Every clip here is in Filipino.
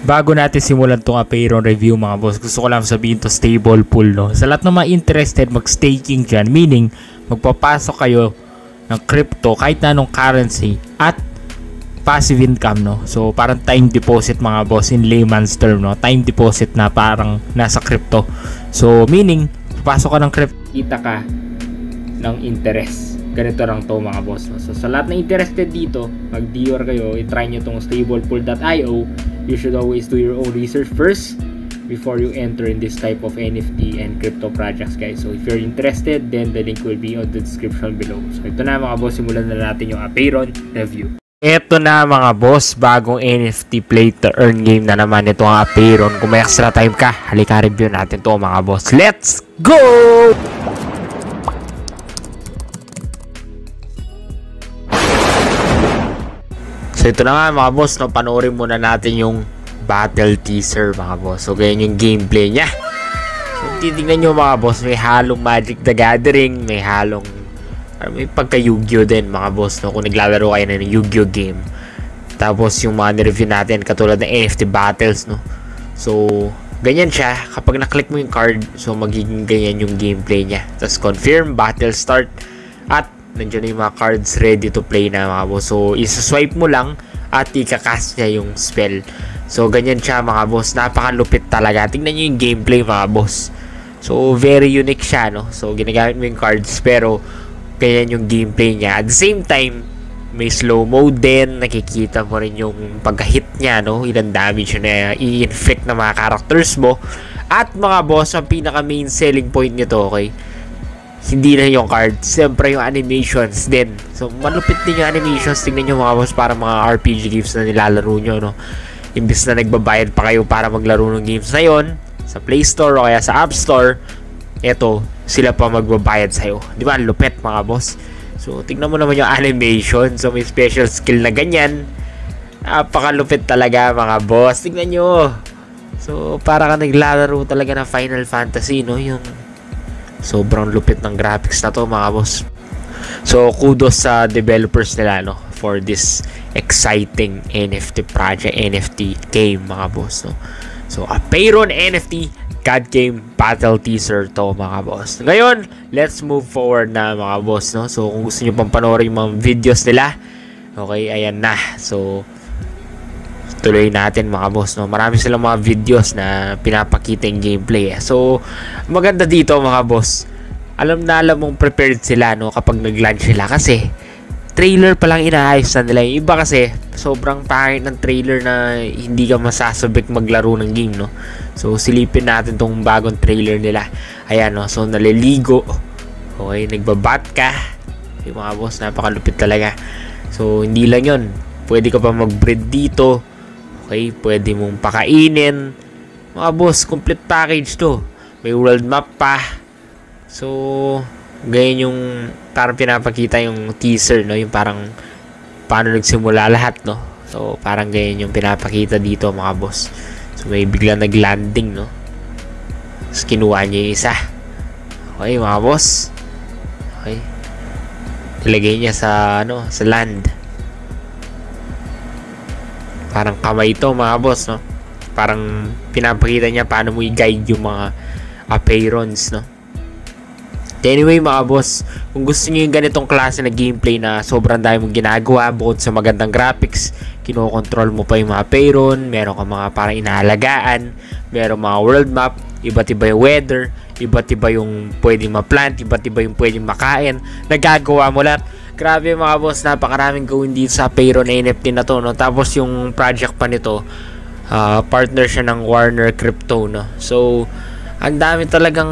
Bago natin simulan tong Apeiron review mga boss, gusto ko lang sabihin to stable pool, no? Sa lahat ng mga interested mag-staking dyan, meaning magpapasok kayo ng crypto kahit na anong currency at passive income, no? So parang time deposit mga boss in layman's term, no? Time deposit na parang nasa crypto. So meaning papasok ka ng crypto, kita ka ng interest. Ganito lang to mga boss, no? So sa lahat na interested dito, mag-DOR kayo, i-try nyo tong stablepool.io. You should always do your own research first before you enter in this type of NFT and crypto projects, guys. So if you're interested, then the link will be on the description below. So ito na mga boss, simulan na natin yung Apeiron review. Ito na mga boss, bagong NFT play to earn game na naman ito ang Apeiron. Kung may extra time ka, halika review natin to mga boss. Let's go! So ito na nga mga boss, no, panoorin muna natin yung battle teaser mga boss. So ganyan yung gameplay niya. So titignan nyo mga boss, may halong Magic the Gathering, may halong may pagka Yu-Gi-Oh din mga boss, no, kung naglalaro kayo ng Yu-Gi-Oh game. Tapos yung mga nireview natin katulad ng NFT battles, no. So ganyan siya, kapag na-click mo yung card, so magiging ganyan yung gameplay niya. Tapos confirm, battle start, at nandiyan na yung mga cards ready to play na mga boss. So isa-swipe mo lang at ikakast niya yung spell. So ganyan siya mga boss, napakalupit talaga. Tingnan nyo yung gameplay mga boss. So very unique siya, no. So ginagamit mo yung cards pero ganyan yung gameplay niya. At the same time, may slow mode din. Nakikita mo rin yung pagka-hit niya, no, ilang damage na i-inflict na mga characters mo. At mga boss, ang pinaka main selling point nito, okay, hindi na yung cards, siyempre yung animations din. So malupit din yung animations. Tingnan nyo mga boss, para mga RPG games na nilalaro nyo, no. Imbis na nagbabayad pa kayo para maglaro ng games na yon sa Play Store o kaya sa App Store, eto sila pa magbabayad sa'yo. Di ba? Lupit mga boss. So tingnan mo naman yung animation. So may special skill na ganyan. Napakalupit talaga mga boss. Tingnan nyo. So para ka naglalaro talaga ng Final Fantasy, no, yung sobrang lupit ng graphics na to mga boss. So kudos sa developers nila, no, for this exciting NFT project, NFT game mga boss, no. So Apeiron NFT God Game Battle Teaser to mga boss. Ngayon, let's move forward na mga boss, no. So kung gusto nyo pang panoorin yung mga videos nila, okay, ayan na. So tuloy natin mga boss, no. Marami silang mga videos na pinapakita yung gameplay. So maganda dito mga boss, alam mong prepared sila, no, kapag nag-launch sila, kasi trailer pa lang inaayos na nila. Yung iba kasi sobrang pangit ng trailer na hindi ka masasabik maglaro ng game, no. So silipin natin tong bagong trailer nila. Ayan, no. So naliligo, okay, nagbabat ka. Yung mga boss, napakalupit talaga. So hindi lang yun, pwede ka pa mag-breed dito. Okay, pwede mong pakainin. Mga boss, complete package to. May world map pa. So, ganyan yung parang pinapakita yung teaser, no? Yung parang paano nagsimula lahat, no? So, parang ganyan yung pinapakita dito, mga boss. So, may bigla nag-landing, no? Tapos, kinuha niya yung isa. Okay, mga boss. Okay. Ilagay niya sa, ano, sa land. Parang kamay ito mga boss, no. Parang pinapakita niya paano mo i-guide yung mga Apeirons, no. Anyway mga boss, kung gusto niyo yung ganitong klase na gameplay na sobrang dami mong ginagawa, bukod sa magandang graphics, kinokontrol mo pa yung mga Apeiron, meron ka mga parang inaalagaan, meron mga world map, iba't iba yung weather, iba't iba yung pwedeng ma-plant, iba't iba yung pwedeng makain, nagagawa mo lahat. Grabe mga boss, napakaraming gawin dito sa Apeiron NFT na to, no. Tapos yung project pa nito, partner siya ng Warner Crypto, no. So ang dami talagang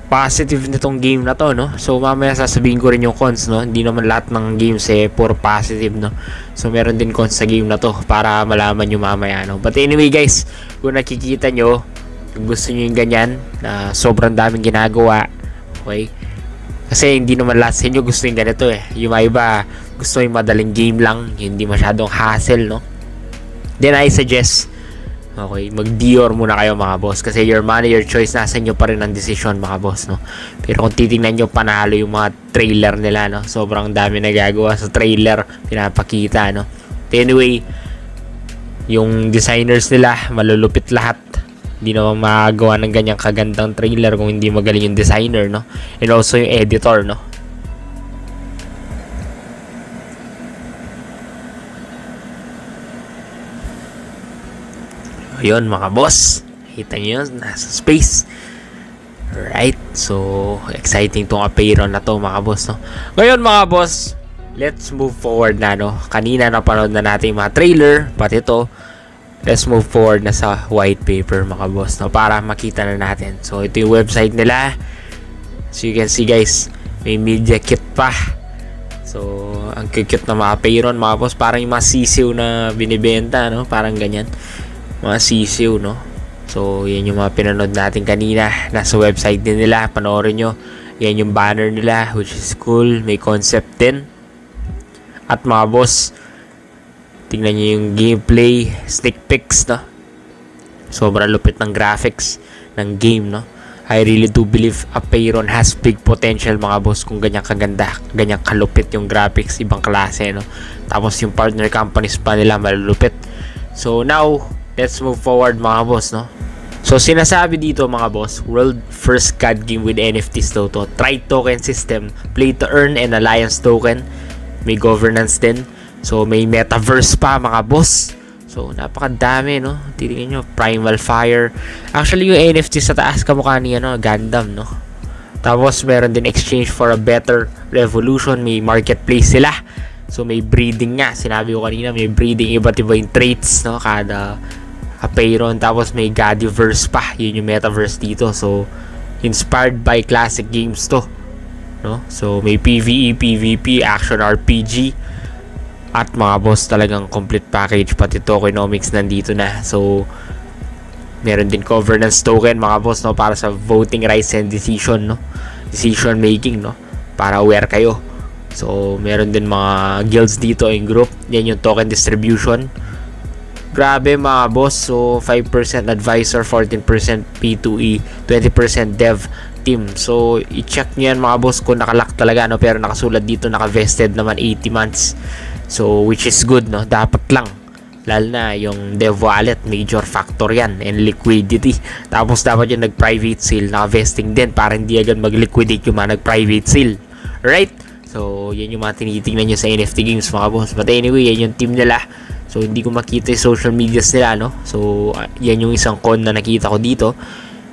positive nitong game na to, no. So mamaya sasabihin ko rin yung cons, no. Hindi naman lahat ng games puro positive, no. So meron din cons sa game na to para malaman nyo mamaya, no. But anyway guys, kung nakikita nyo, kung gusto nyo yung ganyan na sobrang daming ginagawa, okay, kasi hindi naman lahat sa inyo gusto yung ganito yung mga iba gusto yung madaling game lang, hindi masyadong hassle, no. Then I suggest, okay, mag-DOR muna kayo mga boss, kasi your money, your choice, nasa inyo pa rin ang decision mga boss, no. Pero kung titingnan nyo, panalo yung mga trailer nila, no. Sobrang dami nagagawa sa trailer, pinapakita, no. Anyway, Yung designers nila, malulupit lahat. Hindi naman magawa ng ganyang kagandang trailer kung hindi magaling yung designer, no? And also yung editor, no? Ayun mga boss, kita nyo yun, nasa space. Right, so exciting tong Apeiron na to mga boss, no? Ngayon mga boss, let's move forward na, no? Kanina napanood na natin yung mga trailer, pati ito. Let's move forward na sa white paper mga boss, no? Para makita na natin. So ito yung website nila. So you can see guys, may media kit pa. So ang cute na mga Apeiron mga boss, parang yung mga sisiw na binibenta, no? Parang ganyan, mga sisiw, no? So yan yung mga pinanood natin kanina. Nasa website din nila, panoorin nyo. Yan yung banner nila, which is cool. May concept din. At mga boss, tingnan nyo yung gameplay, sneak peeks, no? Sobrang lupit ng graphics ng game, no? I really do believe Apeiron has big potential mga boss kung ganyan kaganda, ganyan kalupit yung graphics, ibang klase, no? Tapos yung partner companies pa nila malulupit. So now, let's move forward mga boss, no? So sinasabi dito mga boss, world first CAD game with NFTs daw to. Trade token system, play to earn and alliance token. May governance din. So may metaverse pa mga boss. So napakadami, no? Tingnan nyo, Primal Fire. Actually yung NFT sa taas kamukha niya, no? Gundam, no? Tapos meron din exchange for a better revolution. May marketplace sila. So may breeding nga, sinabi ko kanina, may breeding, iba't iba yung traits, no? Kada Apeiron. Tapos may Gadiverse pa, yun yung metaverse dito. So inspired by classic games to, no? So may PvE, PvP, action RPG. At mga boss, talagang complete package, pati tokenomics nandito na. So meron din governance token mga boss, no? Para sa voting rights and decision, no? Decision making, no? Para aware kayo. So meron din mga guilds dito in group. Yan yung token distribution. Grabe mga boss. So 5% advisor, 14% P2E, 20% dev team. So i-check nyo yan mga boss kung nakalock talaga, no? Pero nakasulat dito, naka-vested naman 80 months. So which is good, no? Dapat lang. Lalo na yung dev wallet, major factor yan. And liquidity. Tapos dapat yung nag-private sale, naka-vesting din para hindi agad mag-liquidate yung mga nag-private sale. Right? So yan yung mga tinitingnan nyo sa NFT games mga boss. But anyway, yan yung team nila. So hindi ko makita yung social medias nila, no? So yan yung isang con na nakita ko dito.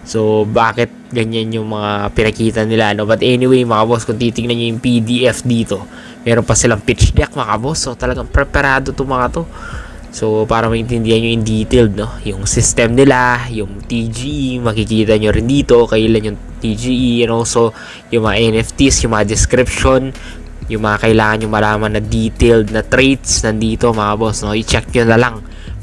So bakit ganyan yung mga pinakita nila, no? But anyway mga boss, kung titingnan nyo yung PDF dito, meron pa silang pitch deck mga boss. So talagang preparado to mga to. So para maintindihan nyo in detailed, no? Yung system nila, yung TGE, makikita nyo rin dito kailan yung TGE, and also yung mga NFTs, yung mga description, yung mga kailangan nyo malaman na detailed na traits nandito mga boss, no? I-check nyo na lang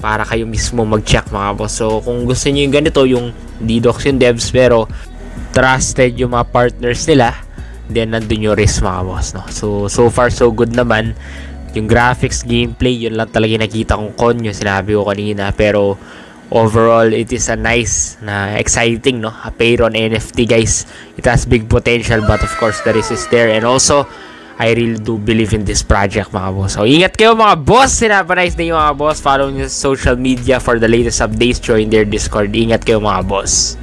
para kayo mismo mag-check mga boss. So kung gusto nyo yung ganito, yung DDoS yung devs pero trusted yung mga partners nila, then nandun yung risk mga boss, no? So far so good naman. Yung graphics, gameplay, yun lang talaga nakita kong con, yung sinabi ko kanina. Pero overall, it is a nice na exciting, no? Apeiron NFT guys. It has big potential, but of course the risk is there. And also I really do believe in this project mga boss. So ingat kayo mga boss. Sinapanize na yung mga boss. Follow nyo sa social media for the latest updates. Join their Discord. Ingat kayo mga boss.